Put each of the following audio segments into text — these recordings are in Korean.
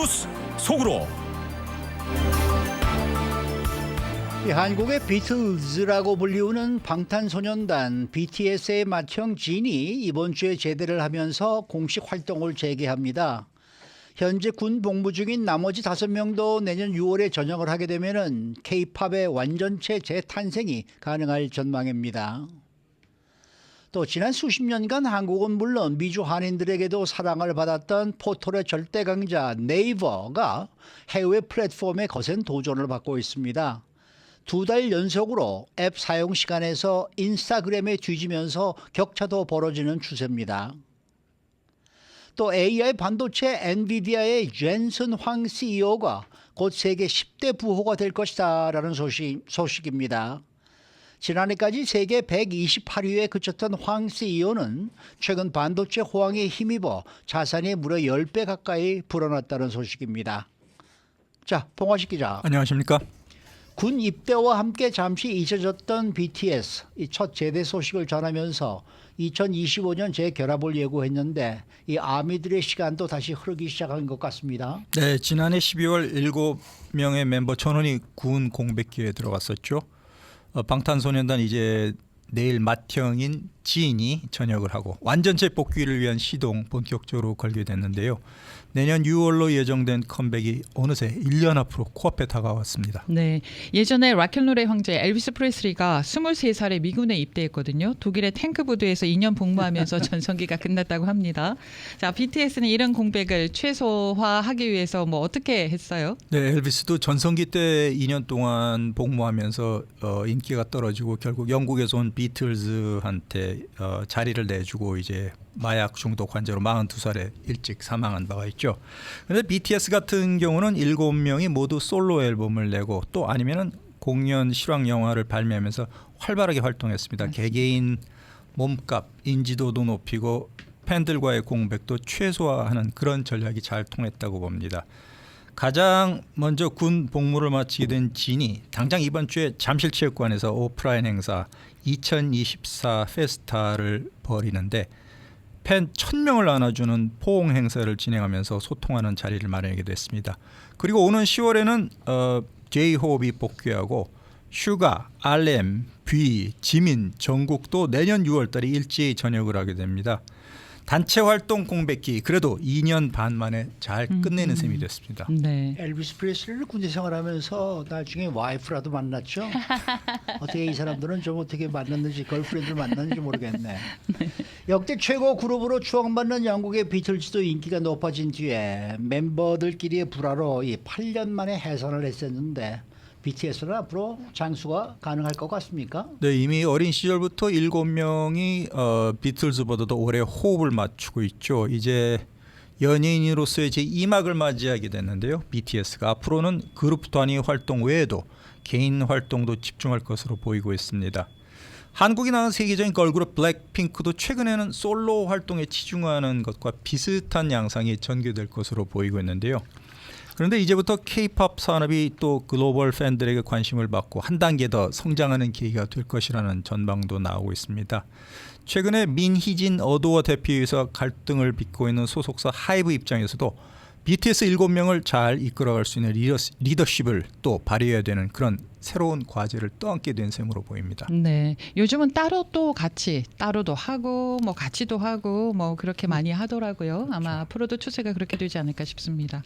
뉴스 속으로. 한국의 비틀즈라고 불리우는 방탄소년단 BTS의 맏형 진이 이번 주에 제대를 하면서 공식 활동을 재개합니다. 현재 군 복무 중인 나머지 5명도 내년 6월에 전역을 하게 되면 K-팝의 완전체 재탄생이 가능할 전망입니다. 또 지난 수십 년간 한국은 물론 미주 한인들에게도 사랑을 받았던 포털의 절대 강자 네이버가 해외 플랫폼에 거센 도전을 받고 있습니다. 2달 연속으로 앱 사용 시간에서 인스타그램에 뒤지면서 격차도 벌어지는 추세입니다. 또 AI 반도체 엔비디아의 젠슨 황 CEO가 곧 세계 10대 부호가 될 것이다 라는 소식입니다. 지난해까지 세계 128위에 그쳤던 황 CEO는 최근 반도체 호황에 힘입어 자산이 무려 10배 가까이 불어났다는 소식입니다. 자, 봉화식 기자. 안녕하십니까? 군 입대와 함께 잠시 잊혀졌던 BTS 이 첫 제대 소식을 전하면서 2025년 재결합을 예고했는데 이 아미들의 시간도 다시 흐르기 시작한 것 같습니다. 네, 지난해 12월 7명의 멤버 전원이 군 공백기에 들어갔었죠. 방탄소년단 이제 내일 맏형인 진이 전역을 하고 완전체 복귀를 위한 시동 본격적으로 걸게 됐는데요. 내년 6월로 예정된 컴백이 어느새 1년 앞으로 코앞에 다가왔습니다. 네, 예전에 락앤롤의 황제 엘비스 프레슬리가 23살에 미군에 입대했거든요. 독일의 탱크부대에서 2년 복무하면서 전성기가 끝났다고 합니다. 자, BTS는 이런 공백을 최소화하기 위해서 뭐 어떻게 했어요? 네, 엘비스도 전성기 때 2년 동안 복무하면서 인기가 떨어지고 결국 영국에서 온 비틀즈한테 자리를 내주고 이제 마약 중독 환자로 42살에 일찍 사망한 바가 있죠. 그런데 BTS 같은 경우는 7명이 모두 솔로 앨범을 내고 또 아니면은 공연 실황 영화를 발매하면서 활발하게 활동했습니다. 개개인 몸값, 인지도도 높이고 팬들과의 공백도 최소화하는 그런 전략이 잘 통했다고 봅니다. 가장 먼저 군 복무를 마치게 된 진이 당장 이번 주에 잠실체육관에서 오프라인 행사 2024 페스타를 벌이는데 팬 1000명을 안아주는 포옹 행사를 진행하면서 소통하는 자리를 마련하게 됐습니다. 그리고 오는 10월에는 J-Hope이 복귀하고 슈가, RM, 뷔, 지민, 정국도 내년 6월달에 일제히 전역을 하게 됩니다. 단체 활동 공백기 그래도 2년 반 만에 잘 끝내는 셈이 됐습니다. 네. 엘비스 프레슬리를 군대 생활하면서 나중에 와이프라도 만났죠. 어떻게 이 사람들은 좀 어떻게 만났는지 걸프렌드를 만났는지 모르겠네. 역대 최고 그룹으로 추앙받는 영국의 비틀즈도 인기가 높아진 뒤에 멤버들끼리의 불화로 이 8년 만에 해산을 했었는데 BTS는 앞으로 장수가 가능할 것 같습니까? 네, 이미 어린 시절부터 7명이 비틀즈보다도 오래 호흡을 맞추고 있죠. 이제 연예인으로서의 제2막을 맞이하게 됐는데요. BTS가 앞으로는 그룹 단위 활동 외에도 개인 활동도 집중할 것으로 보이고 있습니다. 한국이 나온 세계적인 걸그룹 블랙핑크도 최근에는 솔로 활동에 치중하는 것과 비슷한 양상이 전개될 것으로 보이고 있는데요. 그런데 이제부터 K-팝 산업이 또 글로벌 팬들에게 관심을 받고 한 단계 더 성장하는 계기가 될 것이라는 전망도 나오고 있습니다. 최근에 민희진 어도어 대표에서 갈등을 빚고 있는 소속사 하이브 입장에서도 BTS 7명을 잘 이끌어갈 수 있는 리더십을 또 발휘해야 되는 그런 새로운 과제를 떠안게 된 셈으로 보입니다. 네, 요즘은 따로도 같이 따로도 하고 뭐 같이도 하고 뭐 그렇게 많이 하더라고요. 아마 앞으로도 추세가 그렇게 되지 않을까 싶습니다.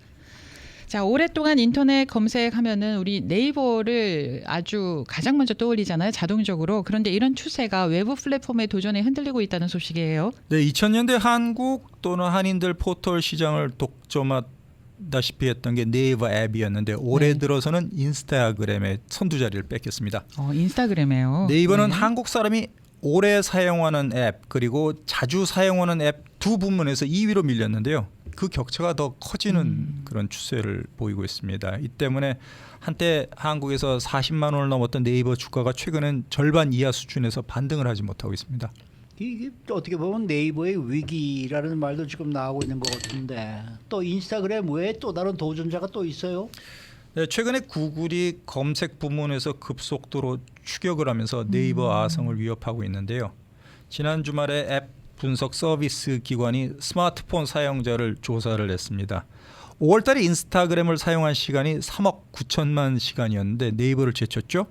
자, 오랫동안 인터넷 검색하면은 우리 네이버를 아주 가장 먼저 떠올리잖아요, 자동적으로. 그런데 이런 추세가 외부 플랫폼의 도전에 흔들리고 있다는 소식이에요. 네, 2000년대 한국 또는 한인들 포털 시장을 독점하다시피 했던 게 네이버 앱이었는데 올해 들어서는 인스타그램의 선두 자리를 뺏겼습니다. 인스타그램에요. 네이버는 네. 한국 사람이 오래 사용하는 앱 그리고 자주 사용하는 앱 두 부문에서 2위로 밀렸는데요. 그 격차가 더 커지는 그런 추세를 보이고 있습니다. 이 때문에 한때 한국에서 40만 원을 넘었던 네이버 주가가 최근엔 절반 이하 수준에서 반등을 하지 못하고 있습니다. 이게 어떻게 보면 네이버의 위기라는 말도 지금 나오고 있는 것 같은데 또 인스타그램 외에 또 다른 도전자가 또 있어요? 네, 최근에 구글이 검색 부문에서 급속도로 추격을 하면서 네이버 아성을 위협하고 있는데요. 지난 주말에 앱 분석 서비스 기관이 스마트폰 사용자를 조사를 했습니다. 5월달에 인스타그램을 사용한 시간이 3억 9천만 시간이었는데 네이버를 제쳤죠.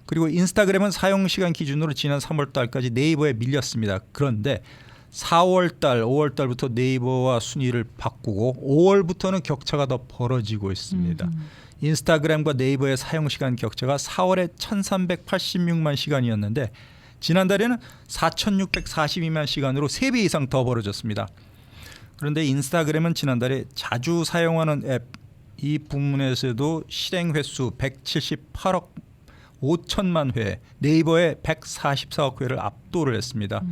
그리고 인스타그램은 사용 시간 기준으로 지난 3월달까지 네이버에 밀렸습니다. 그런데 4월달, 5월달부터 네이버와 순위를 바꾸고 5월부터는 격차가 더 벌어지고 있습니다. 인스타그램과 네이버의 사용 시간 격차가 4월에 1386만 시간이었는데 지난달에는 4642만 시간으로 3배 이상 더 벌어졌습니다. 그런데 인스타그램은 지난달에 자주 사용하는 앱 이 부문에서도 실행 횟수 178억 5천만 회, 네이버의 144억 회를 압도를 했습니다.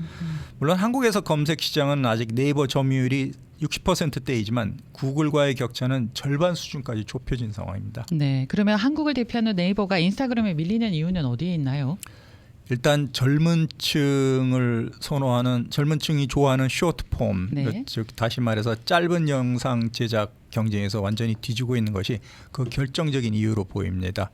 물론 한국에서 검색 시장은 아직 네이버 점유율이 60%대이지만 구글과의 격차는 절반 수준까지 좁혀진 상황입니다. 네, 그러면 한국을 대표하는 네이버가 인스타그램에 밀리는 이유는 어디에 있나요? 일단 젊은 층이 좋아하는 쇼트폼, 네. 즉 다시 말해서 짧은 영상 제작 경쟁에서 완전히 뒤지고 있는 것이 그 결정적인 이유로 보입니다.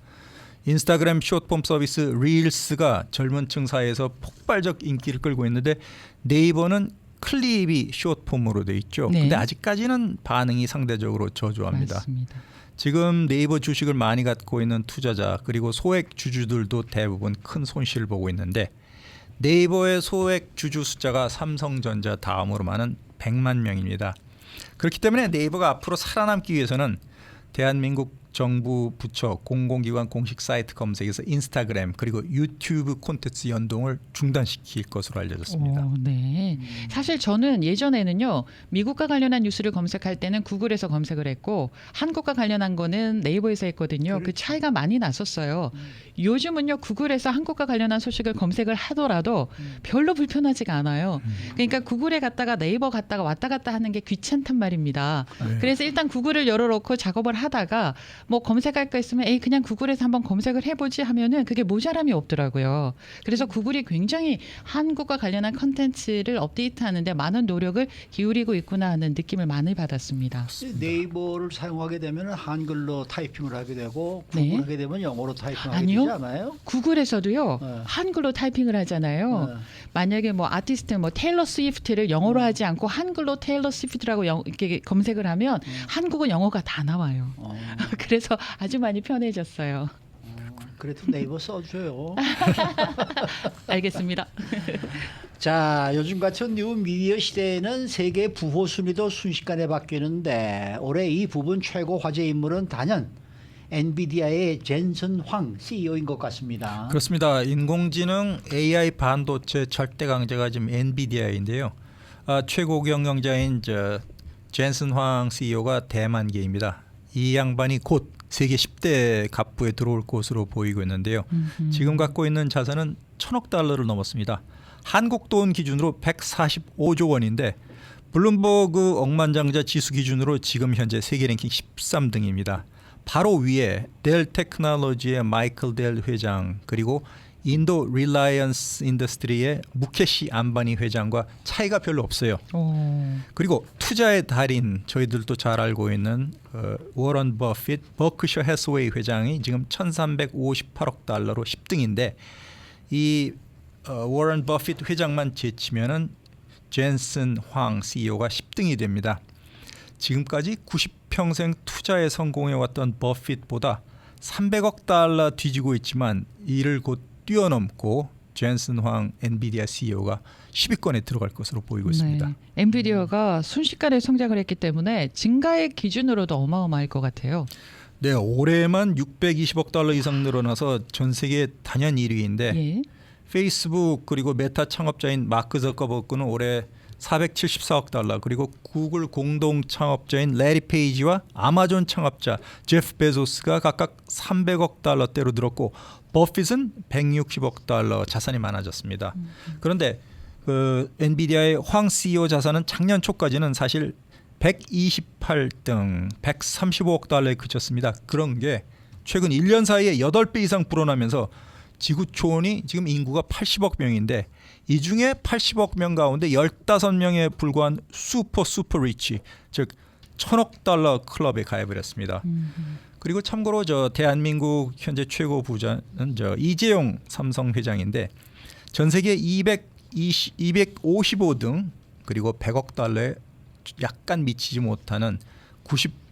인스타그램 숏폼 서비스 릴스가 젊은 층 사이에서 폭발적 인기를 끌고 있는데 네이버는 클립이 숏폼으로 돼 있죠. 네. 근데 아직까지는 반응이 상대적으로 저조합니다. 맞습니다. 지금 네이버 주식을 많이 갖고 있는 투자자 그리고 소액 주주들도 대부분 큰 손실을 보고 있는데 네이버의 소액 주주 숫자가 삼성전자 다음으로 많은 100만 명입니다. 그렇기 때문에 네이버가 앞으로 살아남기 위해서는 대한민국 정부 부처 공공기관 공식 사이트 검색에서 인스타그램 그리고 유튜브 콘텐츠 연동을 중단시킬 것으로 알려졌습니다. 오, 네. 사실 저는 예전에는요 미국과 관련한 뉴스를 검색할 때는 구글에서 검색을 했고 한국과 관련한 거는 네이버에서 했거든요. 그 차이가 많이 났었어요. 요즘은요 구글에서 한국과 관련한 소식을 검색을 하더라도 별로 불편하지가 않아요. 그러니까 구글에 갔다가 네이버 갔다가 왔다 갔다 하는 게 귀찮단 말입니다. 네. 그래서 일단 구글을 열어놓고 작업을 하다가 뭐 검색할 거 있으면 에이 그냥 구글에서 한번 검색을 해보지 하면은 그게 모자람이 없더라고요. 그래서 구글이 굉장히 한국과 관련한 컨텐츠를 업데이트하는데 많은 노력을 기울이고 있구나 하는 느낌을 많이 받았습니다. 네이버를 사용하게 되면 한글로 타이핑을 하게 되고 구글 네. 하게 되면 영어로 타이핑하게 아니요. 되지 않아요? 구글에서도요 네. 한글로 타이핑을 하잖아요. 네. 만약에 뭐 아티스트 뭐 테일러 스위프트를 영어로 하지 않고 한글로 테일러 스위프트라고 이렇게 검색을 하면 한국은 영어가 다 나와요. 그래서 아주 많이 편해졌어요. 그래도 네이버 써줘요. 알겠습니다. 자, 요즘 같은 뉴 미디어 시대에는 세계 부호 순위도 순식간에 바뀌는데 올해 이 부분 최고 화제 인물은 단연 엔비디아의 젠슨 황 CEO인 것 같습니다. 그렇습니다. 인공지능 AI 반도체 절대 강자가 지금 엔비디아인데요. 최고 경영자인 젠슨 황 CEO가 대만계입니다. 이 양반이 곧 세계 10대 갑부에 들어올 것으로 보이고 있는데요. 지금 갖고 있는 자산은 1,000억 달러를 넘었습니다. 한국 돈 기준으로 145조 원인데 블룸버그 억만장자 지수 기준으로 지금 현재 세계 랭킹 13등입니다. 바로 위에 델 테크놀로지의 마이클 델 회장 그리고 인도 릴라이언스 인더스트리의 무케시 안바니 회장과 차이가 별로 없어요. 그리고 투자의 달인 저희들도 잘 알고 있는 워런 버핏 버크셔 해스웨이 회장이 지금 1,358억 달러로 10등인데 이 워런 버핏 회장만 제치면은 젠슨 황 CEO가 10등이 됩니다. 지금까지 90평생 투자에 성공해왔던 버핏보다 300억 달러 뒤지고 있지만 이를 곧 뛰어넘고 젠슨 황 엔비디아 CEO가 10위권에 들어갈 것으로 보이고 있습니다. 네. 엔비디아가 순식간에 성장을 했기 때문에 증가액 기준으로도 어마어마할 것 같아요. 네, 올해만 620억 달러 이상 늘어나서 전 세계 단연 1위인데 예. 페이스북 그리고 메타 창업자인 마크 저커버그는 올해 474억 달러 그리고 구글 공동 창업자인 레리 페이지와 아마존 창업자 제프 베조스가 각각 300억 달러대로 늘었고 버핏은 160억 달러 자산이 많아졌습니다. 그런데 그 엔비디아의 황 CEO 자산은 작년 초까지는 사실 128등 135억 달러에 그쳤습니다. 그런 게 최근 1년 사이에 8배 이상 불어나면서 지구촌이 지금 인구가 80억 명인데 이 중에 80억 명 가운데 15명에 불과한 슈퍼 리치 즉 1,000억 달러 클럽에 가입을 했습니다. 그리고 참고로 대한민국 현재 최고 부자는 이재용 삼성 회장인데 전 세계 255등 그리고 100억 달러에 약간 미치지 못하는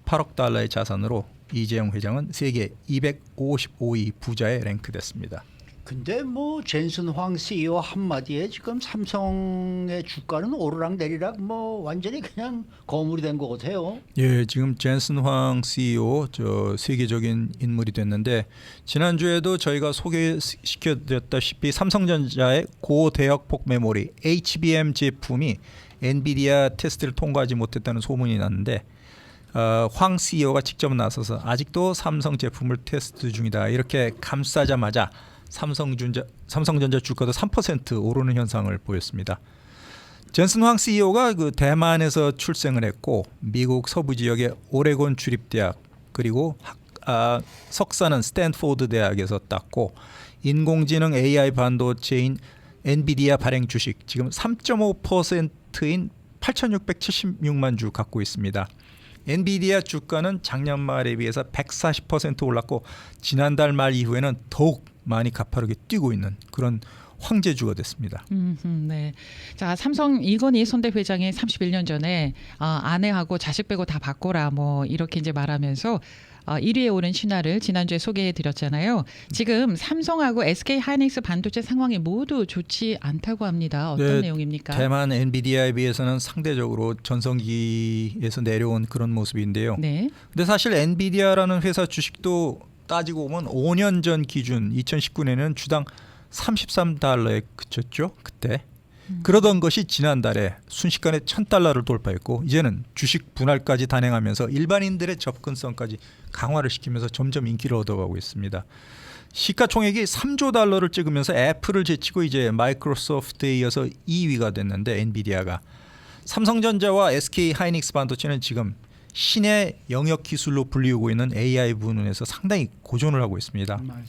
18억 달러의 자산으로 이재용 회장은 세계 255위 부자에 랭크됐습니다. 근데 뭐 젠슨 황 CEO 한마디에 지금 삼성의 주가는 오르락내리락 뭐 완전히 그냥 거물이 된 것 같아요. 예, 지금 젠슨 황 CEO 저 세계적인 인물이 됐는데 지난주에도 저희가 소개시켜드렸다시피 삼성전자의 고대역폭 메모리 HBM 제품이 엔비디아 테스트를 통과하지 못했다는 소문이 났는데 황 CEO가 직접 나서서 아직도 삼성 제품을 테스트 중이다 이렇게 감싸자마자 삼성전자 주가도 3% 오르는 현상을 보였습니다. 젠슨 황 CEO가 그 대만에서 출생을 했고 미국 서부 지역의 오레곤 주립대학 그리고 석사는 스탠포드 대학에서 땄고 인공지능 AI 반도체인 엔비디아 발행 주식 지금 3.5%인 8,676만 주 갖고 있습니다. 엔비디아 주가는 작년 말에 비해서 140% 올랐고 지난달 말 이후에는 더욱 많이 가파르게 뛰고 있는 그런 황제주가 됐습니다. 네. 자, 삼성 이건희 선대 회장이 31년 전에 아내하고 자식 빼고 다 바꿔라 뭐 이렇게 이제 말하면서 1위에 오른 신화를 지난주에 소개해 드렸잖아요. 지금 삼성하고 SK 하이닉스 반도체 상황이 모두 좋지 않다고 합니다. 어떤 내용입니까? 대만 엔비디아에 비해서는 상대적으로 전성기에서 내려온 그런 모습인데요. 네. 근데 사실 엔비디아라는 회사 주식도 따지고 보면 5년 전 기준 2019년에는 주당 33달러에 그쳤죠. 그때. 그러던 것이 지난달에 순식간에 1,000달러를 돌파했고 이제는 주식 분할까지 단행하면서 일반인들의 접근성까지 강화를 시키면서 점점 인기를 얻어가고 있습니다. 시가총액이 3조 달러를 찍으면서 애플을 제치고 이제 마이크로소프트에 이어서 2위가 됐는데 엔비디아가 삼성전자와 SK 하이닉스 반도체는 지금 신의 영역 기술로 불리우고 있는 AI 부문에서 상당히 고전을 하고 있습니다. 맞아요.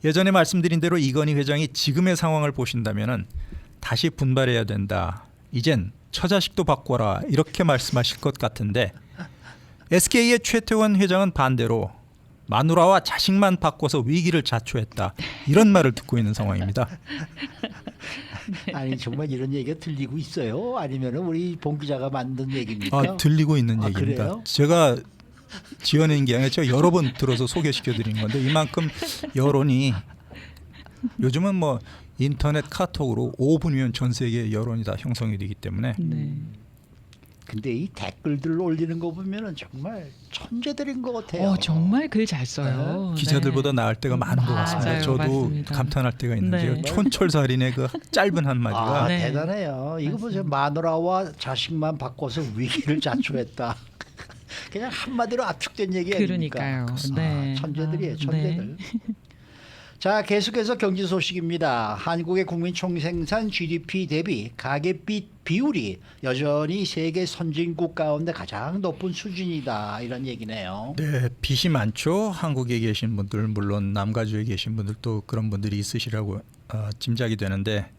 예전에 말씀드린 대로 이건희 회장이 지금의 상황을 보신다면은 다시 분발해야 된다. 이젠 처자식도 바꿔라 이렇게 말씀하실 것 같은데 SK의 최태원 회장은 반대로 마누라와 자식만 바꿔서 위기를 자초했다. 이런 말을 듣고 있는 상황입니다. 아니 정말 이런 얘기가 들리고 있어요? 아니면 우리 봉 기자가 만든 얘기입니까? 들리고 있는 얘기입니다. 그래요? 제가 지어낸 게 아니라 제가 여러 번 들어서 소개시켜드린 건데 이만큼 여론이 요즘은 뭐 인터넷 카톡으로 5분이면 전 세계 여론이 다 형성이 되기 때문에 네. 근데 이 댓글들 올리는 거 보면은 정말 천재들인 것 같아요. 정말 글 잘 써요. 기자들보다 나을 때가 많은 것 같습니다. 맞아요, 저도 맞습니다. 감탄할 때가 있는데요. 네. 촌철살인의 그 짧은 한마디가 네. 대단해요. 이거 보세요. 마누라와 자식만 바꿔서 위기를 자초했다. 그냥 한마디로 압축된 얘기 아닙니까? 그러니까요. 네. 천재들이에요. 네. 천재들. 자, 계속해서 경제 소식입니다. 한국의 국민 총생산 GDP 대비 가계빚 비율이 여전히 세계 선진국 가운데 가장 높은 수준이다. 이런 얘기네요. 네, 빚이 많죠. 한국에 계신 분들 물론 남가주에 계신 분들도 그런 분들이 있으시라고 짐작이 되는데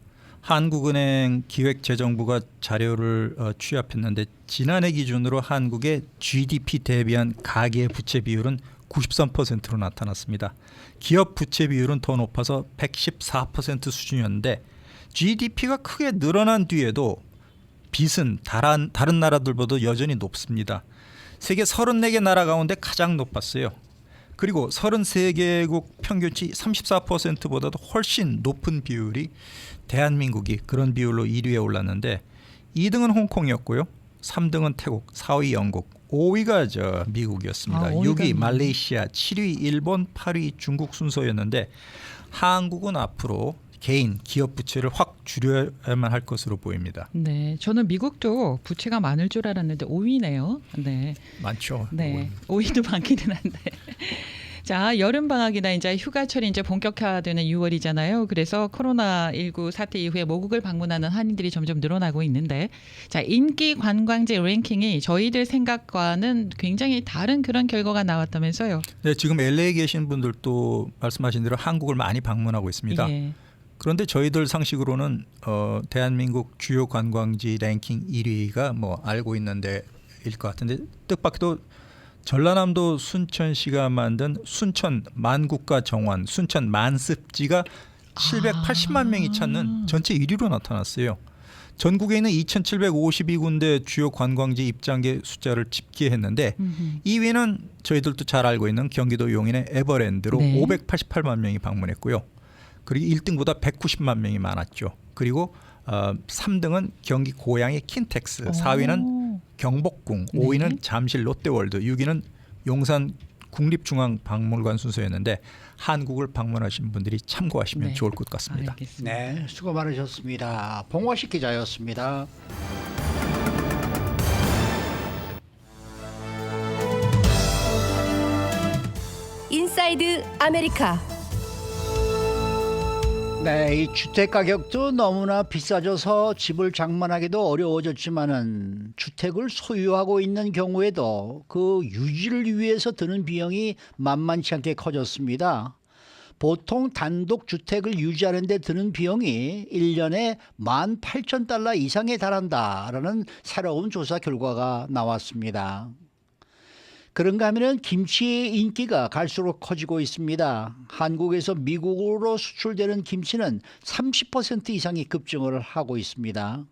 한국은행 기획재정부가 자료를 취합했는데 지난해 기준으로 한국의 GDP 대비한 가계부채 비율은 93%로 나타났습니다. 기업 부채 비율은 더 높아서 114% 수준이었는데 GDP가 크게 늘어난 뒤에도 빚은 다른 나라들보다 여전히 높습니다. 세계 34개 나라 가운데 가장 높았어요. 그리고 33개국 평균치 34%보다도 훨씬 높은 비율이 대한민국이 그런 비율로 1위에 올랐는데 2등은 홍콩이었고요. 3등은 태국, 4위 영국, 5위가 미국이었습니다. 6위 말레이시아, 7위 일본, 8위 중국 순서였는데 한국은 앞으로 개인 기업 부채를 확 줄여야만 할 것으로 보입니다. 네, 저는 미국도 부채가 많을 줄 알았는데 5위네요. 네, 많죠. 네, 5위도 많기는 한데. 자, 여름 방학이나 이제 휴가철이 이제 본격화되는 6월이잖아요. 그래서 코로나19 사태 이후에 모국을 방문하는 한인들이 점점 늘어나고 있는데, 자, 인기 관광지 랭킹이 저희들 생각과는 굉장히 다른 그런 결과가 나왔다면서요. 네, 지금 LA에 계신 분들도 말씀하신 대로 한국을 많이 방문하고 있습니다. 예. 그런데 저희들 상식으로는 대한민국 주요 관광지 랭킹 1위가 뭐 알고 있는 데일 것 같은데 뜻밖에도 전라남도 순천시가 만든 순천 만국가 정원 순천 만습지가 780만 명이 찾는 전체 1위로 나타났어요. 전국에 있는 2,752군데 주요 관광지 입장객 숫자를 집계했는데 2위는 저희들도 잘 알고 있는 경기도 용인의 에버랜드로 네. 588만 명이 방문했고요. 그리고 1등보다 190만 명이 많았죠. 그리고 3등은 경기 고양이 킨텍스, 4위는 경복궁, 5위는 잠실 롯데월드, 6위는 용산 국립중앙박물관 순서였는데 한국을 방문하신 분들이 참고하시면 네. 좋을 것 같습니다. 알겠습니다. 네, 수고 많으셨습니다. 봉화식 기자였습니다. 인사이드 아메리카. 네, 이 주택 가격도 너무나 비싸져서 집을 장만하기도 어려워졌지만은 주택을 소유하고 있는 경우에도 그 유지를 위해서 드는 비용이 만만치 않게 커졌습니다. 보통 단독 주택을 유지하는 데 드는 비용이 1년에 18,000달러 이상에 달한다라는 새로운 조사 결과가 나왔습니다. 그런가 하면 김치의 인기가 갈수록 커지고 있습니다. 한국에서 미국으로 수출되는 김치는 30% 이상이 급증을 하고 있습니다.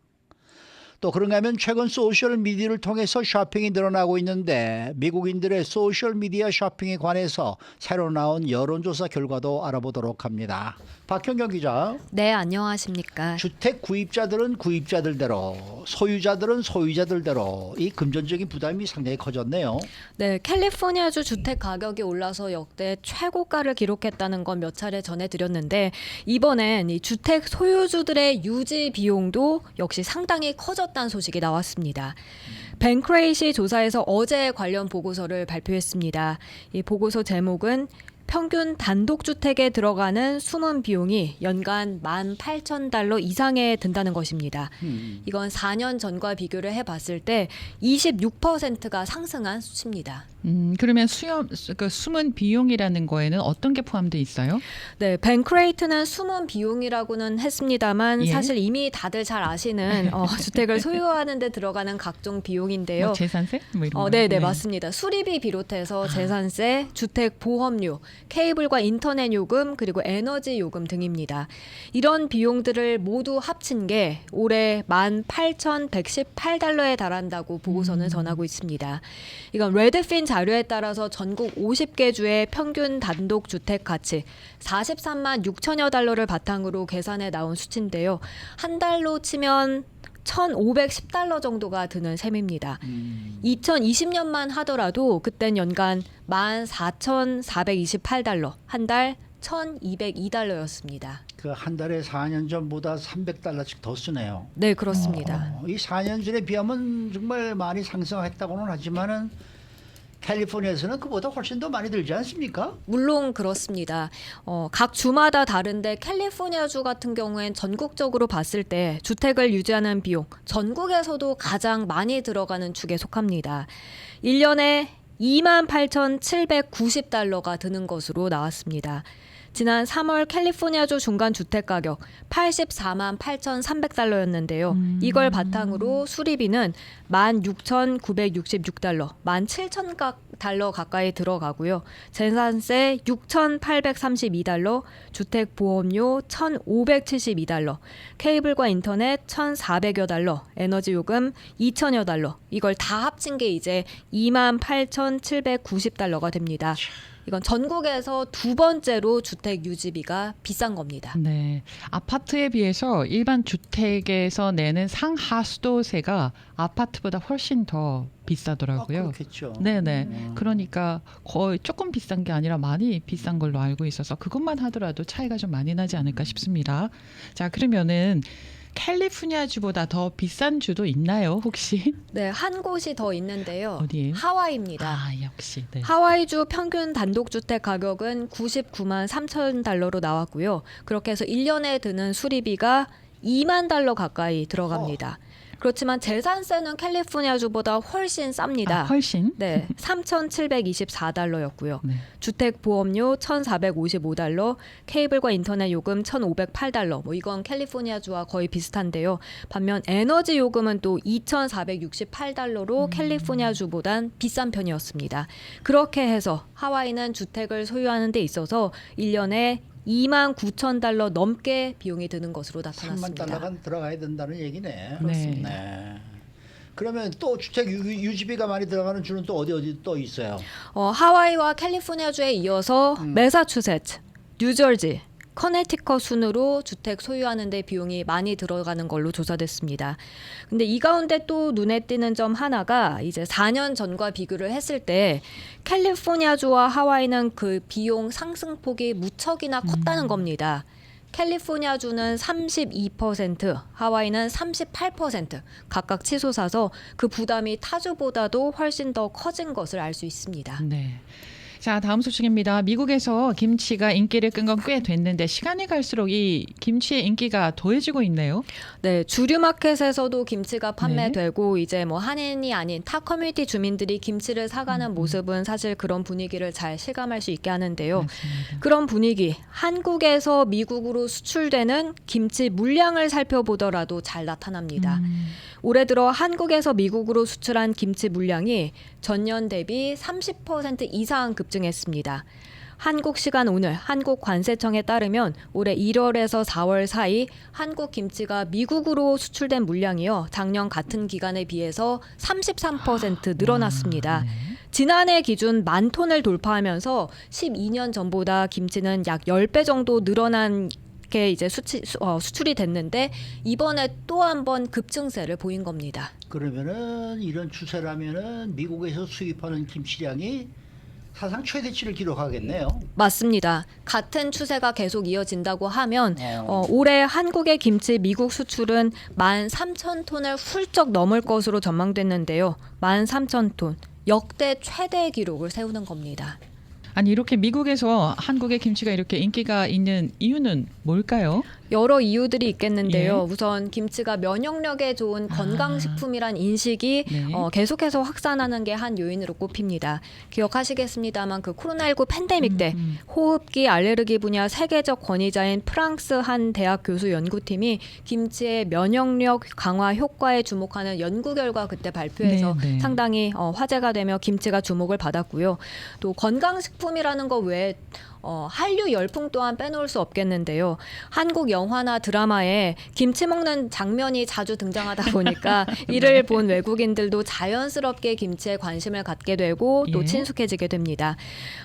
또 그런가 하면 최근 소셜미디어를 통해서 쇼핑이 늘어나고 있는데 미국인들의 소셜미디어 쇼핑에 관해서 새로 나온 여론조사 결과도 알아보도록 합니다. 박현경 기자. 네, 안녕하십니까. 주택 구입자들은 구입자들대로, 소유자들은 소유자들대로 이 금전적인 부담이 상당히 커졌네요. 네, 캘리포니아주 주택 가격이 올라서 역대 최고가를 기록했다는 건 몇 차례 전해드렸는데 이번엔 이 주택 소유주들의 유지 비용도 역시 상당히 커졌다는 소식이 나왔습니다. 벤크레이시 조사에서 어제 관련 보고서를 발표했습니다. 이 보고서 제목은 평균 단독주택에 들어가는 숨은 비용이 연간 18,000달러 이상에 든다는 것입니다. 이건 4년 전과 비교를 해봤을 때 26%가 상승한 수치입니다. 그러면 그 숨은 비용이라는 거에는 어떤 게 포함되어 있어요? 네, 벤크레이트는 숨은 비용이라고는 했습니다만 예? 사실 이미 다들 잘 아시는 주택을 소유하는 데 들어가는 각종 비용인데요. 뭐 재산세? 뭐 이런 거? 네, 맞습니다. 수리비 비롯해서 재산세, 주택 보험료, 케이블과 인터넷 요금, 그리고 에너지 요금 등입니다. 이런 비용들을 모두 합친 게 올해 18,118달러에 달한다고 보고서는 전하고 있습니다. 이건 레드핀 자료에 따라서 전국 50개 주의 평균 단독 주택 가치 43만 6천여 달러를 바탕으로 계산해 나온 수치인데요. 한 달로 치면 1,510달러 정도가 드는 셈입니다. 2020년만 하더라도 그땐 연간 14,428달러, 한 달 1,202달러였습니다. 그 한 달에 4년 전보다 300달러씩 더 쓰네요. 네, 그렇습니다. 이 4년 전에 비하면 정말 많이 상승했다고는 하지만은 캘리포니아에서는 그보다 훨씬 더 많이 들지 않습니까? 물론 그렇습니다. 각 주마다 다른데 캘리포니아주 같은 경우엔 전국적으로 봤을 때 주택을 유지하는 비용, 전국에서도 가장 많이 들어가는 축에 속합니다. 1년에 28,790달러가 드는 것으로 나왔습니다. 지난 3월 캘리포니아주 중간 주택 가격 84만 8,300달러였는데요. 이걸 바탕으로 수리비는 16,966달러, 17,000달러 가까이 들어가고요. 재산세 6,832달러, 주택 보험료 1,572달러, 케이블과 인터넷 1,400여 달러, 에너지 요금 2,000여 달러. 이걸 다 합친 게 이제 28,790달러가 됩니다. 이건 전국에서 두 번째로 주택 유지비가 비싼 겁니다. 네, 아파트에 비해서 일반 주택에서 내는 상하수도세가 아파트보다 훨씬 더 비싸더라고요. 그렇겠죠. 네네. 그러니까 거의 조금 비싼 게 아니라 많이 비싼 걸로 알고 있어서 그것만 하더라도 차이가 좀 많이 나지 않을까 싶습니다. 자, 그러면은 캘리포니아주보다 더 비싼 주도 있나요, 혹시? 네, 한 곳이 더 있는데요. 어디예요? 하와이입니다. 아, 역시. 네. 하와이주 평균 단독주택 가격은 99만 3천 달러로 나왔고요. 그렇게 해서 1년에 드는 수리비가 2만 달러 가까이 들어갑니다. 그렇지만 재산세는 캘리포니아주보다 훨씬 쌉니다. 아, 훨씬? 네, 3,724달러였고요. 네. 주택 보험료 1,455달러, 케이블과 인터넷 요금 1,508달러. 뭐 이건 캘리포니아주와 거의 비슷한데요. 반면 에너지 요금은 또 2,468달러로 캘리포니아주보단 비싼 편이었습니다. 그렇게 해서 하와이는 주택을 소유하는 데 있어서 1년에 $29,000 넘게 비용이 드는 것으로 3만 나타났습니다. 달러가 들어가야 된다는 얘기네. 그렇습니다. 네. 그러면 또 주택 유지비가 많이 들어가는 주는 또 어디 또 있어요? 하와이와 캘리포니아주에 이어서 매사추세츠, 뉴저지, 커네티컷 순으로 주택 소유하는 데 비용이 많이 들어가는 걸로 조사됐습니다. 근데 이 가운데 또 눈에 띄는 점 하나가 이제 4년 전과 비교를 했을 때 캘리포니아주와 하와이는 그 비용 상승폭이 무척이나 컸다는 겁니다. 캘리포니아주는 32%, 하와이는 38% 각각 치솟아서 그 부담이 타주보다도 훨씬 더 커진 것을 알 수 있습니다. 네. 자, 다음 소식입니다. 미국에서 김치가 인기를 끈 건 꽤 됐는데 시간이 갈수록 이 김치의 인기가 더해지고 있네요. 네, 주류 마켓에서도 김치가 판매되고 이제 뭐 한인이 아닌 타 커뮤니티 주민들이 김치를 사가는 모습은 사실 그런 분위기를 잘 실감할 수 있게 하는데요. 맞습니다. 그런 분위기, 한국에서 미국으로 수출되는 김치 물량을 살펴보더라도 잘 나타납니다. 올해 들어 한국에서 미국으로 수출한 김치 물량이 전년 대비 30% 이상 급증했습니다. 한국 시간 오늘 한국관세청에 따르면 올해 1월에서 4월 사이 한국 김치가 미국으로 수출된 물량이요. 작년 같은 기간에 비해서 33% 늘어났습니다. 지난해 기준 10,000톤을 돌파하면서 12년 전보다 김치는 약 10배 정도 늘어난 게 이제 수출이 됐는데 이번에 또 한 번 급증세를 보인 겁니다. 그러면은 이런 추세라면은 미국에서 수입하는 김치량이 사상 최대치를 기록하겠네요. 맞습니다. 같은 추세가 계속 이어진다고 하면 올해 한국의 김치 미국 수출은 13,000톤을 훌쩍 넘을 것으로 전망됐는데요. 13,000톤, 역대 최대 기록을 세우는 겁니다. 아니 이렇게 미국에서 한국의 김치가 이렇게 인기가 있는 이유는 뭘까요? 여러 이유들이 있겠는데요. 예. 우선 김치가 면역력에 좋은 건강식품이란 인식이 네. 계속해서 확산하는 게 한 요인으로 꼽힙니다. 기억하시겠습니다만 그 코로나19 팬데믹 때 호흡기 알레르기 분야 세계적 권위자인 프랑스 한 대학 교수 연구팀이 김치의 면역력 강화 효과에 주목하는 연구 결과 그때 발표해서 네, 네. 상당히 화제가 되며 김치가 주목을 받았고요. 또 건강식품이라는 거 외에 한류 열풍 또한 빼놓을 수 없겠는데요. 한국 영화나 드라마에 김치 먹는 장면이 자주 등장하다 보니까 이를 본 외국인들도 자연스럽게 김치에 관심을 갖게 되고 또 예. 친숙해지게 됩니다.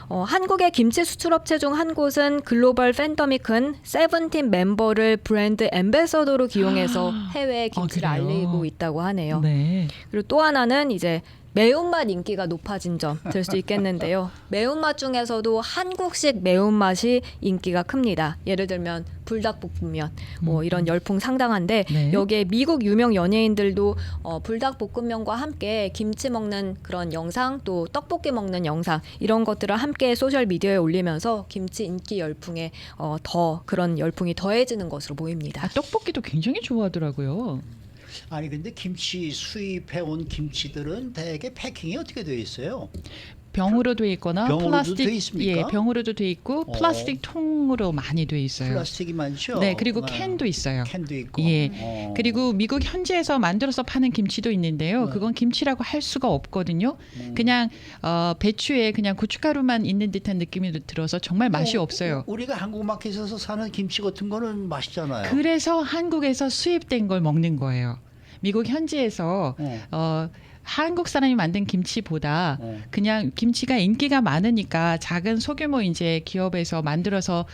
한국의 김치 수출업체 중 한 곳은 글로벌 팬덤이 큰 세븐틴 멤버를 브랜드 앰베서더로 기용해서 해외에 김치를 그래요? 알리고 있다고 하네요. 네. 그리고 또 하나는 이제 매운맛 인기가 높아진 점 들 수 있겠는데요. 매운맛 중에서도 한국식 매운맛이 인기가 큽니다. 예를 들면 불닭볶음면 뭐 이런 열풍 상당한데 네. 여기에 미국 유명 연예인들도 불닭볶음면과 함께 김치 먹는 그런 영상 또 떡볶이 먹는 영상 이런 것들을 함께 소셜 미디어에 올리면서 김치 인기 열풍에 더 그런 열풍이 더해지는 것으로 보입니다. 아, 떡볶이도 굉장히 좋아하더라고요. 아니 근데 김치 수입해온 김치들은 대개 패킹이 어떻게 되어 있어요? 병으로 돼 있거나 병으로도 플라스틱 돼 있습니까? 예, 병으로도 돼 있고 플라스틱 통으로 많이 돼 있어요. 플라스틱이 많죠? 네, 그리고 캔도 있어요. 캔도 있고. 예. 그리고 미국 현지에서 만들어서 파는 김치도 있는데요. 네. 그건 김치라고 할 수가 없거든요. 그냥 배추에 그냥 고춧가루만 있는 듯한 느낌이 들어서 정말 맛이 없어요. 우리가 한국 마켓에서 사는 김치 같은 거는 맛있잖아요. 그래서 한국에서 수입된 걸 먹는 거예요. 미국 현지에서 한국 사람이 만든 김치보다 그냥 김치가 인기가 많으니까 작은 소규모 이제 기업에서 만들어서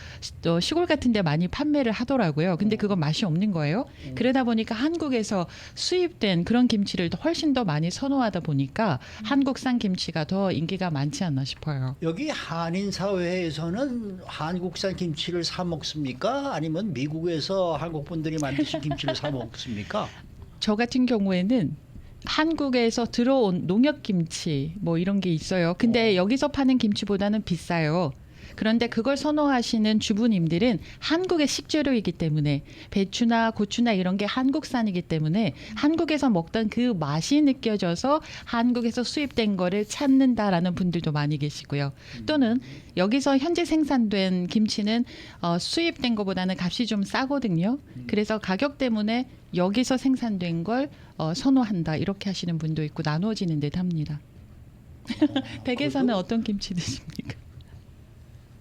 또 시골 같은 데 많이 판매를 하더라고요. 근데 그건 맛이 없는 거예요. 그러다 보니까 한국에서 수입된 그런 김치를 훨씬 더 많이 선호하다 보니까 한국산 김치가 더 인기가 많지 않나 싶어요. 여기 한인 사회에서는 한국산 김치를 사 먹습니까? 아니면 미국에서 한국 분들이 만드신 김치를 사 먹습니까? 저 같은 경우에는 한국에서 들어온 농협김치 뭐 이런 게 있어요. 근데 여기서 파는 김치보다는 비싸요. 그런데 그걸 선호하시는 주부님들은 한국의 식재료이기 때문에 배추나 고추나 이런 게 한국산이기 때문에 한국에서 먹던 그 맛이 느껴져서 한국에서 수입된 거를 찾는다라는 분들도 많이 계시고요. 또는 여기서 현재 생산된 김치는 수입된 것보다는 값이 좀 싸거든요. 그래서 가격 때문에 여기서 생산된 걸 선호한다 이렇게 하시는 분도 있고 나누어지는 듯 합니다. 댁에서는 어떤 김치 드십니까?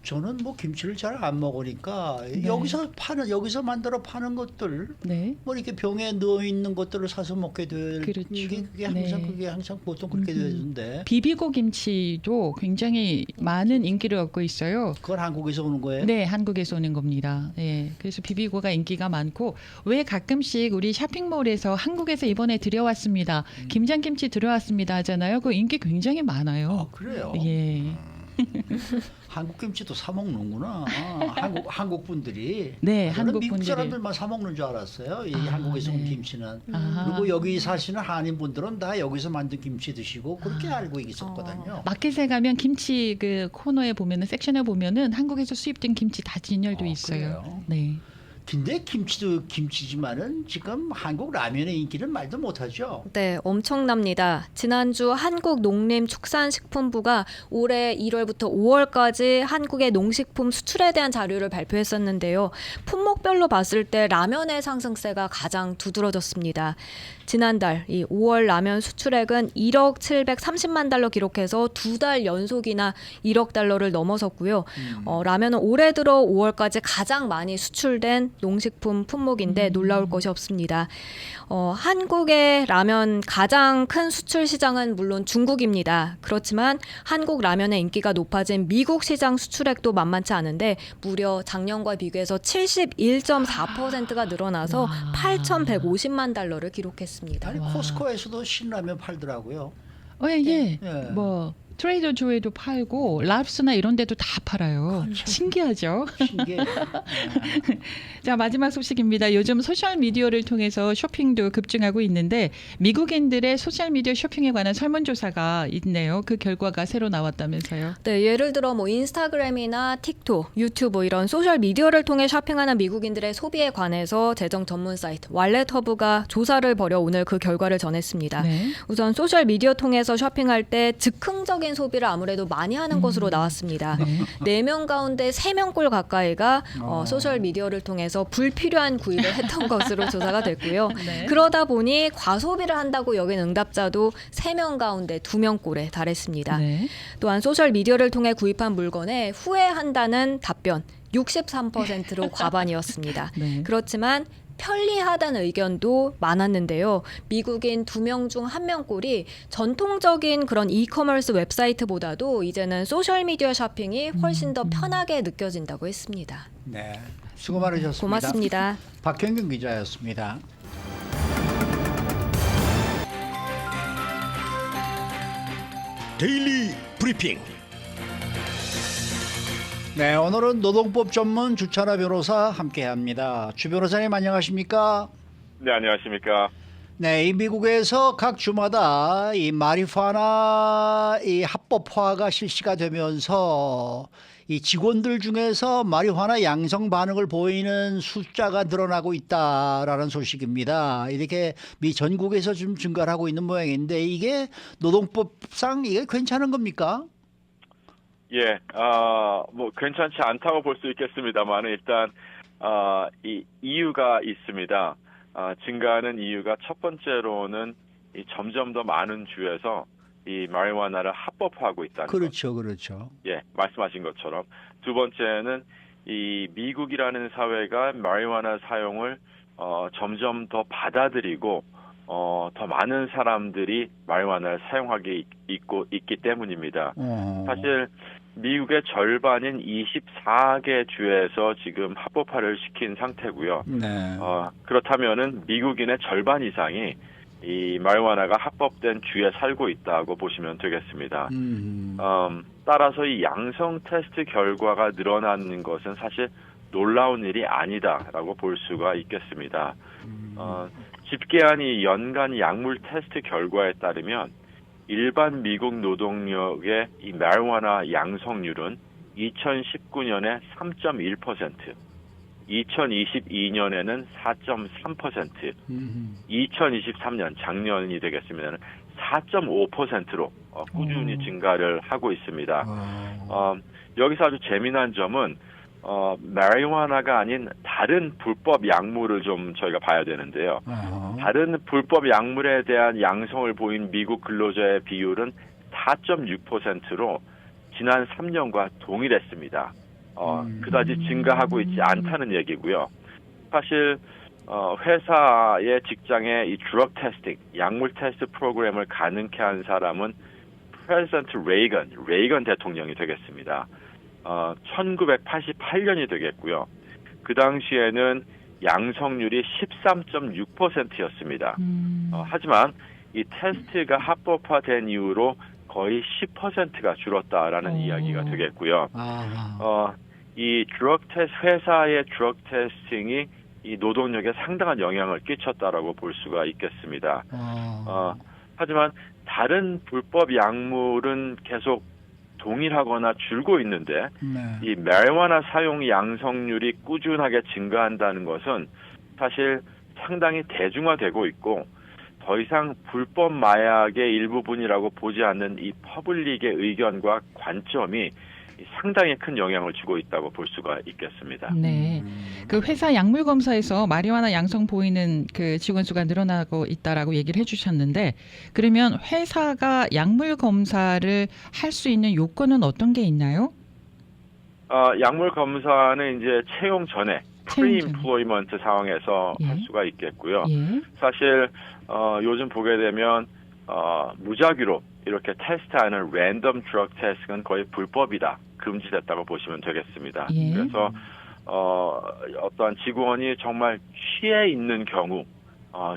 저는 뭐 김치를 잘 안 먹으니까 네. 여기서 만들어 파는 것들 네. 뭐 이렇게 병에 넣어 있는 것들을 사서 먹게 될 그렇죠. 그게 항상 보통 그렇게 되는데 비비고 김치도 굉장히 많은 인기를 얻고 있어요. 그건 한국에서 오는 거예요? 네, 한국에서 오는 겁니다. 예, 그래서 비비고가 인기가 많고 왜 가끔씩 우리 쇼핑몰에서 한국에서 이번에 들여왔습니다. 김장김치 들여왔습니다 하잖아요. 그 인기 굉장히 많아요. 그래요? 예. 한국 김치도 사 먹는구나. 한국 분들이. 네, 저는 한국 미국 분들이. 사람들만 사 먹는 줄 알았어요. 이 한국에서 온 네. 김치는. 아하. 그리고 여기 사시는 한인 분들은 다 여기서 만든 김치 드시고 그렇게 알고 있었거든요. 마켓에 가면 김치 그 코너에 보면은 섹션에 보면은 한국에서 수입된 김치 다 진열돼 있어요. 그래요? 네. 근데 김치도 김치지만은 지금 한국 라면의 인기는 말도 못하죠. 네, 엄청납니다. 지난주 한국농림축산식품부가 올해 1월부터 5월까지 한국의 농식품 수출에 대한 자료를 발표했었는데요. 품목별로 봤을 때 라면의 상승세가 가장 두드러졌습니다. 지난달 이 5월 라면 수출액은 1억 730만 달러 기록해서 2달 연속이나 1억 달러를 넘어섰고요. 라면은 올해 들어 5월까지 가장 많이 수출된 농식품 품목인데 놀라울 것이 없습니다. 한국의 라면 가장 큰 수출 시장은 물론 중국입니다. 그렇지만 한국 라면의 인기가 높아진 미국 시장 수출액도 만만치 않은데 무려 작년과 비교해서 71.4%가 늘어나서 8,150만 달러를 기록했습니다. 아니 코스코에서도 신라면 팔더라고요. 예. 예. 뭐 트레이더 조에도 팔고 랍스나 이런 데도 다 팔아요. 신기하죠? 신기해. 자, 마지막 소식입니다. 요즘 소셜 미디어를 통해서 쇼핑도 급증하고 있는데 미국인들의 소셜 미디어 쇼핑에 관한 설문조사가 있네요. 그 결과가 새로 나왔다면서요. 네, 예를 들어 뭐 인스타그램이나 틱톡, 유튜브 이런 소셜 미디어를 통해 쇼핑하는 미국인들의 소비에 관해서 재정 전문 사이트 왈렛허브가 조사를 벌여 오늘 그 결과를 전했습니다. 네. 우선 소셜 미디어 통해서 쇼핑할 때 즉흥적인 소비를 아무래도 많이 하는 것으로 나왔습니다. 네. 4명 가운데 3명꼴 가까이가 소셜 미디어를 통해서 불필요한 구입을 했던 것으로 조사가 됐고요. 네. 그러다 보니 과소비를 한다고 여긴 응답자도 3명 가운데 2명꼴에 달했습니다. 네. 또한 소셜 미디어를 통해 구입한 물건에 후회한다는 답변 63%로 과반이었습니다. 네. 그렇지만 편리하다는 의견도 많았는데요. 미국인 2명 중 1명꼴이 전통적인 그런 이커머스 웹사이트보다도 이제는 소셜미디어 쇼핑이 훨씬 더 편하게 느껴진다고 했습니다. 네, 수고 많으셨습니다. 고맙습니다. 박현경 기자였습니다. 데일리 브리핑. 네, 오늘은 노동법 전문 주찬아 변호사 함께합니다. 주 변호사님 안녕하십니까? 네, 안녕하십니까. 네, 이 미국에서 각 주마다 이 마리화나 이 합법화가 실시가 되면서 이 직원들 중에서 마리화나 양성 반응을 보이는 숫자가 늘어나고 있다라는 소식입니다. 이렇게 미 전국에서 좀 증가를 하고 있는 모양인데 이게 노동법상 이게 괜찮은 겁니까? 예, 뭐 괜찮지 않다고 볼 수 있겠습니다만 일단 이 이유가 있습니다. 증가하는 이유가 첫 번째로는 이 점점 더 많은 주에서 이 마리화나를 합법화하고 있다는 그렇죠, 그렇죠. 예, 말씀하신 것처럼 두 번째는 이 미국이라는 사회가 마리화나 사용을 점점 더 받아들이고 더 많은 사람들이 마리화나를 사용하게 있기 때문입니다. 사실 미국의 절반인 24개 주에서 지금 합법화를 시킨 상태고요. 네. 그렇다면은 미국인의 절반 이상이 이 마리화나가 합법된 주에 살고 있다고 보시면 되겠습니다. 따라서 이 양성 테스트 결과가 늘어나는 것은 사실 놀라운 일이 아니다라고 볼 수가 있겠습니다. 집계한 이 연간 약물 테스트 결과에 따르면 일반 미국 노동력의 이 마리화나 양성률은 2019년에 3.1%, 2022년에는 4.3%, 2023년 작년이 되겠습니다는 4.5%로 꾸준히 증가를 하고 있습니다. 여기서 아주 재미난 점은 마리화나가 아닌 다른 불법 약물을 좀 저희가 봐야 되는데요. 다른 불법 약물에 대한 양성을 보인 미국 근로자의 비율은 4.6%로 지난 3년과 동일했습니다. 그다지 증가하고 있지 않다는 얘기고요. 사실 회사의 직장에 이 드럭 테스팅, 약물 테스트 프로그램을 가능케 한 사람은 프레지던트 레이건 대통령이 되겠습니다. 1988년이 되겠고요. 그 당시에는 양성률이 13.6%였습니다. 하지만 이 테스트가 합법화된 이후로 거의 10%가 줄었다라는 이야기가 되겠고요. 이 드럭 테스트 회사의 드럭 테스팅이 이 노동력에 상당한 영향을 끼쳤다라고 볼 수가 있겠습니다. 하지만 다른 불법 약물은 계속 동일하거나 줄고 있는데 이 마리화나 사용 양성률이 꾸준하게 증가한다는 것은 사실 상당히 대중화되고 있고 더 이상 불법 마약의 일부분이라고 보지 않는 이 퍼블릭의 의견과 관점이 상당히 큰 영향을 주고 있다고 볼 수가 있겠습니다. 네, 그 회사 약물 검사에서 마리화나 양성 보이는 그 직원 수가 늘어나고 있다라고 얘기를 해주셨는데, 그러면 회사가 약물 검사를 할 수 있는 요건은 어떤 게 있나요? 약물 검사는 이제 채용 전에 프리임플로이먼트 상황에서 할 수가 있겠고요. 사실 요즘 보게 되면 무작위로 이렇게 테스트하는 랜덤 드럭 테스트는 거의 불법이다, 금지됐다고 보시면 되겠습니다. 그래서 어떠한 직원이 정말 취해 있는 경우,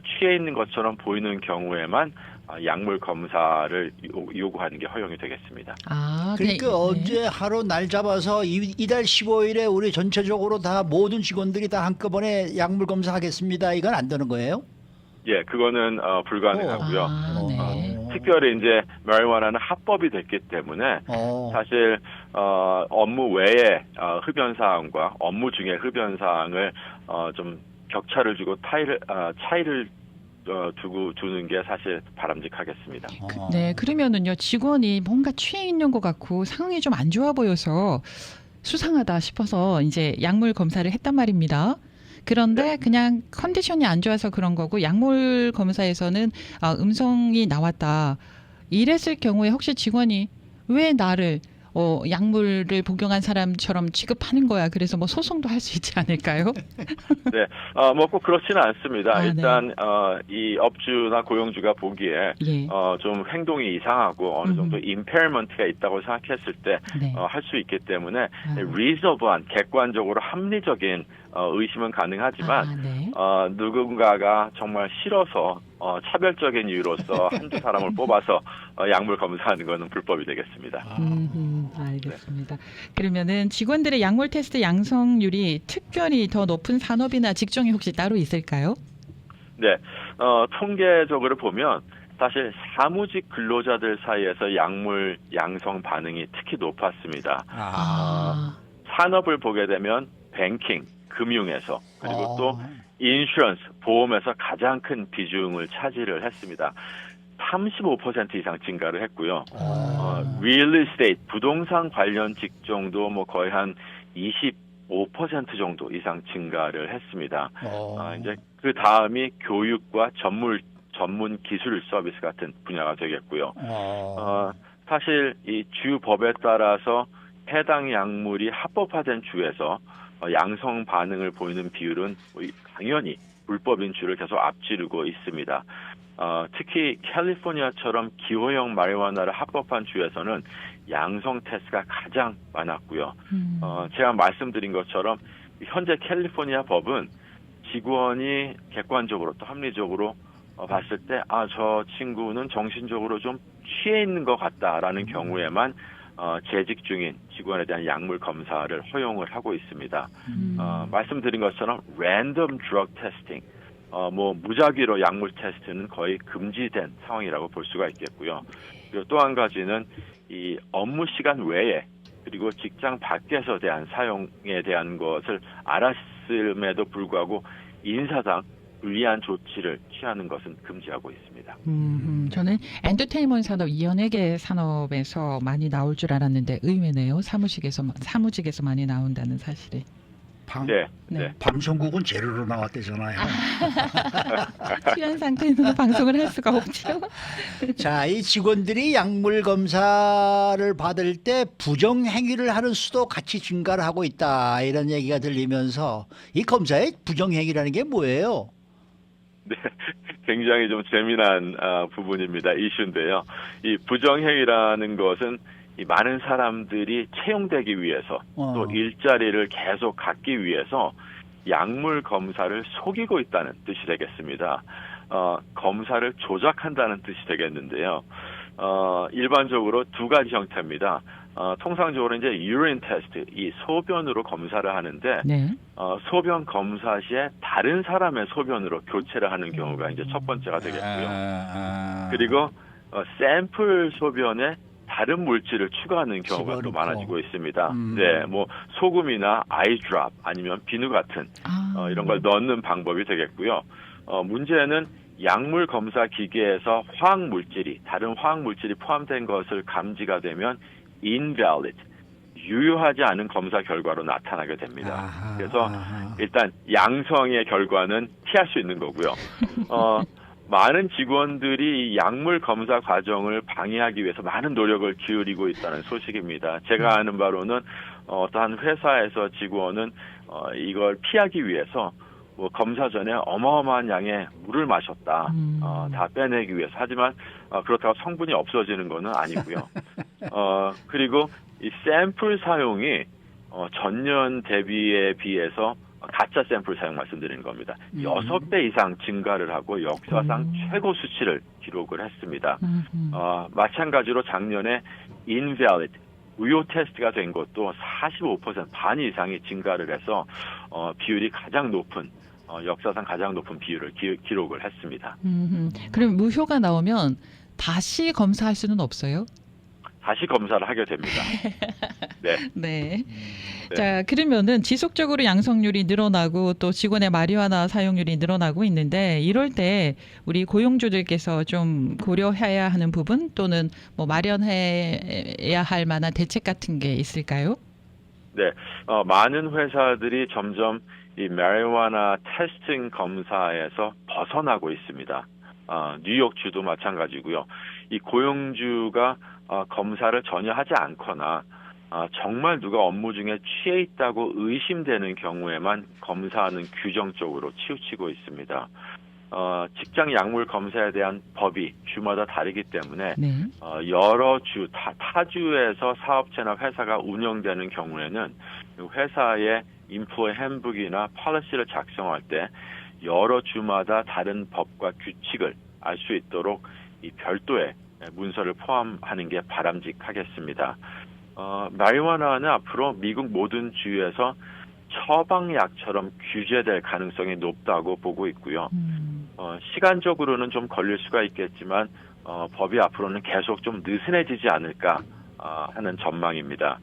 취해 있는 것처럼 보이는 경우에만 약물 검사를 요구하는 게 허용이 되겠습니다. 그러니까 언제 하루 날 잡아서 이달 15일에 우리 전체적으로 다 모든 직원들이 다 한꺼번에 약물 검사하겠습니다, 이건 안 되는 거예요? 예, 그거는 불가능하고요. 특별히 이제 마리화나는 합법이 됐기 때문에 사실 업무 외에 흡연 사항과 업무 중에 흡연 사항을 좀 격차를 주고 차이를 두는 게 사실 바람직하겠습니다. 네, 그러면은요, 직원이 뭔가 취해 있는 것 같고 상황이 좀 안 좋아 보여서 수상하다 싶어서 이제 약물 검사를 했단 말입니다. 그런데 그냥 컨디션이 안 좋아서 그런 거고, 약물 검사에서는 음성이 나왔다, 이랬을 경우에 혹시 직원이 왜 나를 약물을 복용한 사람처럼 취급하는 거야, 그래서 뭐 소송도 할 수 있지 않을까요? 네, 뭐 꼭 그렇지는 않습니다. 일단 이 업주나 고용주가 보기에 좀 행동이 이상하고 어느 정도 임페어먼트가 있다고 생각했을 때 할 수 있기 때문에 리저브한, 객관적으로 합리적인 의심은 가능하지만 누군가가 정말 싫어서 차별적인 이유로서 한두 사람을 뽑아서 약물 검사하는 것은 불법이 되겠습니다. 알겠습니다. 그러면은 직원들의 약물 테스트 양성률이 특별히 더 높은 산업이나 직종이 혹시 따로 있을까요? 네, 통계적으로 보면 사실 사무직 근로자들 사이에서 약물 양성 반응이 특히 높았습니다. 산업을 보게 되면 뱅킹, 금융에서, 그리고 또 인슈런스, 보험에서 가장 큰 비중을 차지를 했습니다. 35% 이상 증가를 했고요. 리얼 에스테이트, 부동산 관련 직종도 뭐 거의 한 25% 정도 이상 증가를 했습니다. 이제 그 다음이 교육과 전문 기술 서비스 같은 분야가 되겠고요. 사실 이 주 법에 따라서 해당 약물이 합법화된 주에서 양성 반응을 보이는 비율은 당연히 불법인 주를 계속 앞지르고 있습니다. 특히 캘리포니아처럼 기호형 마리화나를 합법한 주에서는 양성 테스트가 가장 많았고요. 제가 말씀드린 것처럼 현재 캘리포니아 법은 직원이 객관적으로 또 합리적으로 봤을 때 저 친구는 정신적으로 좀 취해 있는 것 같다라는 경우에만 재직 중인 직원에 대한 약물 검사를 허용을 하고 있습니다. 말씀드린 것처럼 랜덤 드럭 테스팅, 뭐 무작위로 약물 테스트는 거의 금지된 상황이라고 볼 수가 있겠고요. 그리고 또 한 가지는 이 업무 시간 외에, 그리고 직장 밖에서 대한 사용에 대한 것을 알았음에도 불구하고 인사상 불리한 조치를 취하는 것은 금지하고 있습니다. 저는 엔터테인먼트 산업, 연예계 산업에서 많이 나올 줄 알았는데 의외네요. 사무직에서 많이 나온다는 사실이. 네. 네. 네. 방송국은 제로로 나왔대잖아요. 취한 상태에서 방송을 할 수가 없죠. 자, 이 직원들이 약물 검사를 받을 때 부정 행위를 하는 수도 같이 증가를 하고 있다 이런 얘기가 들리면서 이 검사의 부정 행위라는 게 뭐예요? 네, 굉장히 좀 재미난 부분입니다. 이슈인데요. 이 부정행위라는 것은 이 많은 사람들이 채용되기 위해서 또 일자리를 계속 갖기 위해서 약물 검사를 속이고 있다는 뜻이 되겠습니다. 검사를 조작한다는 뜻이 되겠는데요. 일반적으로 두 가지 형태입니다. 통상적으로 이제 유린 테스트, 이 소변으로 검사를 하는데 네. 소변 검사 시에 다른 사람의 소변으로 교체를 하는 경우가 이제 첫 번째가 되겠고요. 그리고 샘플 소변에 다른 물질을 추가하는 경우가 또 집어넣고. 많아지고 있습니다. 네, 뭐 소금이나 아이드랍 아니면 비누 같은 이런 걸 넣는 방법이 되겠고요. 문제는 약물 검사 기계에서 화학 물질이 다른 화학 물질이 포함된 것을 감지가 되면 invalid, 유효하지 않은 검사 결과로 나타나게 됩니다. 그래서 일단 양성의 결과는 피할 수 있는 거고요. 많은 직원들이 이 약물 검사 과정을 방해하기 위해서 많은 노력을 기울이고 있다는 소식입니다. 제가 아는 바로는 어떠한 회사에서 직원은 이걸 피하기 위해서 뭐 검사 전에 어마어마한 양의 물을 마셨다. 다 빼내기 위해서. 하지만 그렇다고 성분이 없어지는 것은 아니고요. 그리고 이 샘플 사용이 전년 대비에 비해서 가짜 샘플 사용 말씀드리는 겁니다. 6배 이상 증가를 하고 역사상 최고 수치를 기록을 했습니다. 마찬가지로 작년에 invalid, 무효 테스트가 된 것도 45% 반 이상이 증가를 해서 비율이 가장 높은 역사상 가장 높은 비율을 기록을 했습니다. 그럼 무효가 나오면 다시 검사할 수는 없어요? 다시 검사를 하게 됩니다. 네. 네. 네. 자, 그러면은 지속적으로 양성률이 늘어나고 또 직원의 마리화나 사용률이 늘어나고 있는데 이럴 때 우리 고용주들께서 좀 고려해야 하는 부분 또는 뭐 마련해야 할 만한 대책 같은 게 있을까요? 네. 많은 회사들이 점점 이 마리화나 테스팅 검사에서 벗어나고 있습니다. 뉴욕주도 마찬가지고요. 이 고용주가 검사를 전혀 하지 않거나 정말 누가 업무 중에 취해 있다고 의심되는 경우에만 검사하는 규정 쪽으로 치우치고 있습니다. 직장 약물 검사에 대한 법이 주마다 다르기 때문에 네. 여러 주, 타주에서 사업체나 회사가 운영되는 경우에는 회사의 인플로이 핸북이나 폴리시를 작성할 때 여러 주마다 다른 법과 규칙을 알 수 있도록 이 별도의 문서를 포함하는 게 바람직하겠습니다. 마리화나는 앞으로 미국 모든 주에서 처방약처럼 규제될 가능성이 높다고 보고 있고요. 시간적으로는 좀 걸릴 수가 있겠지만 법이 앞으로는 계속 좀 느슨해지지 않을까 하는 전망입니다.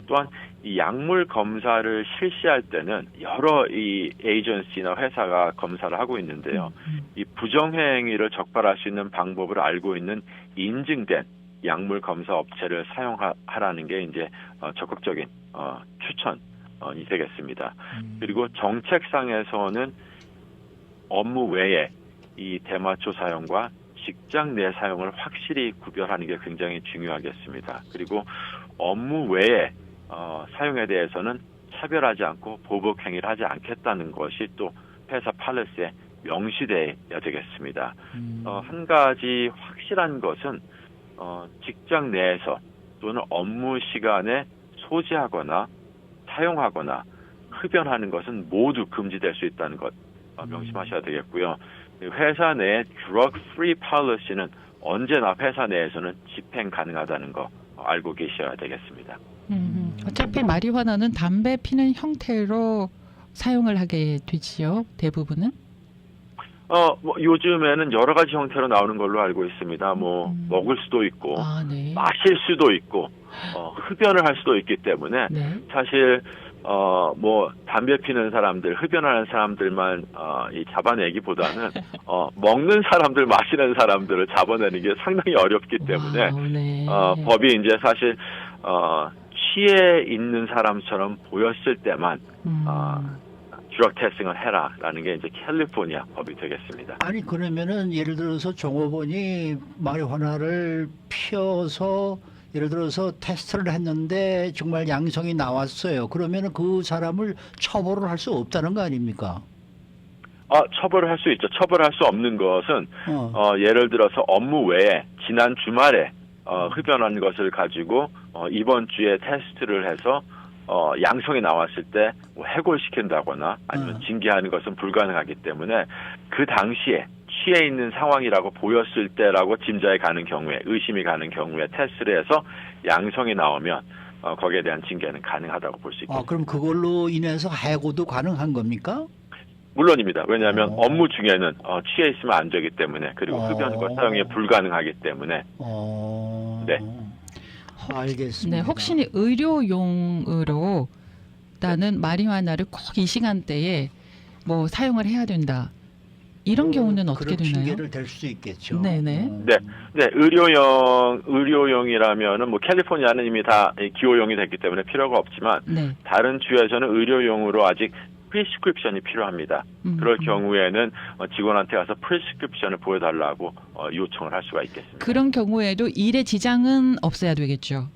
또한 이 약물 검사를 실시할 때는 여러 이 에이전시나 회사가 검사를 하고 있는데요. 이 부정행위를 적발할 수 있는 방법을 알고 있는 인증된 약물 검사 업체를 사용하라는 게 이제 적극적인 추천이 되겠습니다. 그리고 정책상에서는 업무 외에 이 대마초 사용과 직장 내 사용을 확실히 구별하는 게 굉장히 중요하겠습니다. 그리고 업무 외에 사용에 대해서는 차별하지 않고 보복 행위를 하지 않겠다는 것이 또 회사 팔레스에 명시돼야 되겠습니다. 한 가지 확실한 것은 직장 내에서 또는 업무 시간에 소지하거나 사용하거나 흡연하는 것은 모두 금지될 수 있다는 것 명심하셔야 되겠고요. 회사 내의 drug free policy는 언제나 회사 내에서는 집행 가능하다는 거 알고 계셔야 되겠습니다. 어차피 마리화나는 담배 피는 형태로 사용을 하게 되지요, 대부분은? 뭐 요즘에는 여러 가지 형태로 나오는 걸로 알고 있습니다. 뭐 먹을 수도 있고, 네. 마실 수도 있고, 흡연을 할 수도 있기 때문에 네. 사실 뭐 담배 피는 사람들, 흡연하는 사람들만 이 잡아내기보다는 먹는 사람들, 마시는 사람들을 잡아내는 게 상당히 어렵기 때문에 네. 법이 이제 사실 취해 있는 사람처럼 보였을 때만 드럭 테스팅을 해라라는 게 이제 캘리포니아 법이 되겠습니다. 아니 그러면은 예를 들어서 종업원이 마리화나를 피워서 예를 들어서 테스트를 했는데 정말 양성이 나왔어요. 그러면은 그 사람을 처벌을 할 수 없다는 거 아닙니까? 처벌을 할 수 있죠. 처벌할 수 없는 것은 예를 들어서 업무 외에 지난 주말에 흡연한 것을 가지고 이번 주에 테스트를 해서 양성이 나왔을 때 뭐 해고시킨다거나 아니면 징계하는 것은 불가능하기 때문에 그 당시에 취해 있는 상황이라고 보였을 때라고 짐작이 가는 경우에 의심이 가는 경우에 테스트를 해서 양성이 나오면 거기에 대한 징계는 가능하다고 볼 수 있습니다. 그럼 그걸로 인해서 해고도 가능한 겁니까? 물론입니다. 왜냐하면 업무 중에는 취해 있으면 안 되기 때문에 그리고 흡연과 사용이 불가능하기 때문에 네. 알겠습니다. 네, 혹시 의료용으로 나는 마리화나를 꼭 이 시간대에 뭐 사용을 해야 된다. 이런 경우는 어떻게 그런 되나요? 징계를 댈 수 있겠죠. 네네. 네, 의료용이라면은 뭐 캘리포니아는 이미 다 기호용이 됐기 때문에 필요가 없지만 네. 다른 주에서는 의료용으로 아직 프리스크립션이 필요합니다. 그럴 경우에는 직원한테 가서 프리스크립션을 보여달라고 요청을 할 수가 있겠습니다. 그런 경우에도 일에 지장은 없어야 되겠죠.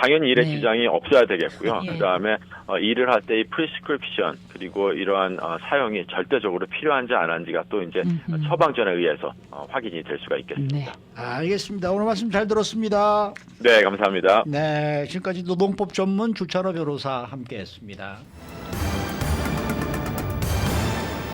당연히 일에 네. 지장이 없어야 되겠고요. 예. 그다음에 일을 할 때 이 프리스크립션 그리고 이러한 사용이 절대적으로 필요한지 안 한지가 또 이제 처방전에 의해서 확인이 될 수가 있겠습니다. 네. 알겠습니다. 오늘 말씀 잘 들었습니다. 네, 감사합니다. 네, 지금까지 노동법 전문 주찬호 변호사 함께했습니다.